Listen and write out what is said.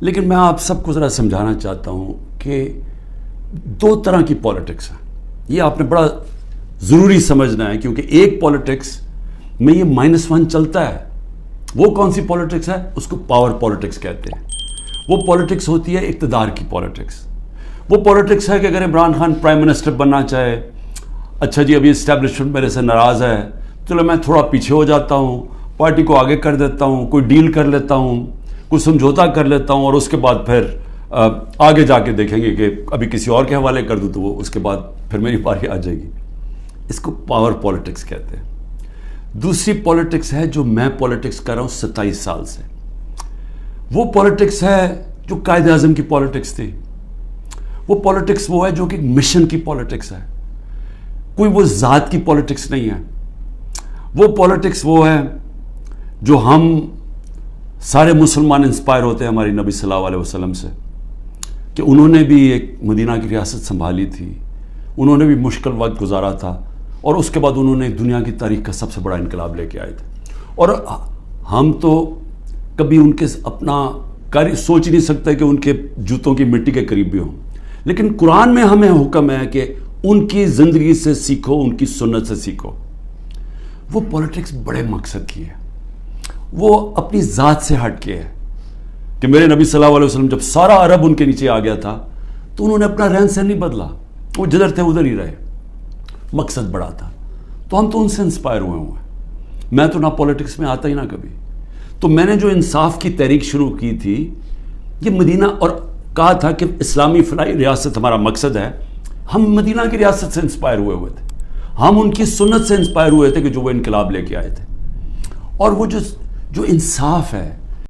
لیکن میں آپ سب کو ذرا سمجھانا چاہتا ہوں کہ دو طرح کی پالیٹکس ہیں. یہ آپ نے بڑا ضروری سمجھنا ہے، کیونکہ ایک پالیٹکس میں یہ -1 چلتا ہے. وہ کون سی پالیٹکس ہے؟ اس کو پاور پالیٹکس کہتے ہیں. وہ پالیٹکس ہوتی ہے اقتدار کی پالیٹکس. وہ پالیٹکس ہے کہ اگر عمران خان پرائم منسٹر بننا چاہے، اچھا جی ابھی اسٹیبلشمنٹ میرے سے ناراض ہے، چلو میں تھوڑا پیچھے ہو جاتا ہوں، پارٹی کو آگے کر دیتا ہوں، کوئی ڈیل کر لیتا ہوں، کوئی سمجھوتا کر لیتا ہوں، اور اس کے بعد پھر آگے جا کے دیکھیں گے کہ ابھی کسی اور کے حوالے کر دوں تو وہ اس کے بعد پھر میری باری آ جائے گی. اس کو پاور پالیٹکس کہتے ہیں. دوسری پالیٹکس ہے جو میں پالیٹکس کر رہا ہوں 27 سال سے. وہ پالیٹکس ہے جو قائد اعظم کی پالیٹکس تھی. وہ پالیٹکس وہ ہے جو کہ مشن کی پالیٹکس ہے، کوئی وہ ذات کی پالیٹکس نہیں ہے. وہ پالیٹکس وہ ہے جو ہم سارے مسلمان انسپائر ہوتے ہیں ہماری نبی صلی اللہ علیہ وسلم سے، کہ انہوں نے بھی ایک مدینہ کی ریاست سنبھالی تھی، انہوں نے بھی مشکل وقت گزارا تھا، اور اس کے بعد انہوں نے دنیا کی تاریخ کا سب سے بڑا انقلاب لے کے آئے تھے. اور ہم تو کبھی ان کے اپنا سوچ ہی نہیں سکتے کہ ان کے جوتوں کی مٹی کے قریب بھی ہوں. لیکن قرآن میں ہمیں حکم ہے کہ ان کی زندگی سے سیکھو، ان کی سنت سے سیکھو. وہ پولیٹکس بڑے مقصد کی ہے، وہ اپنی ذات سے ہٹ کے ہے. کہ میرے نبی صلی اللہ علیہ وسلم جب سارا عرب ان کے نیچے آ گیا تھا تو انہوں نے اپنا رہن سہن نہیں بدلا، وہ جدھر تھے ادھر ہی رہے. مقصد بڑا تھا. تو ہم تو ان سے انسپائر ہوئے ہیں. میں تو نہ پولیٹکس میں آتا ہی نہ کبھی. تو میں نے جو انصاف کی تحریک شروع کی تھی یہ مدینہ، اور کہا تھا کہ اسلامی فلاحی ریاست ہمارا مقصد ہے. ہم مدینہ کی ریاست سے انسپائر ہوئے تھے، ہم ان کی سنت سے انسپائر ہوئے تھے کہ جو وہ انقلاب لے کے آئے تھے. اور وہ جو انصاف ہے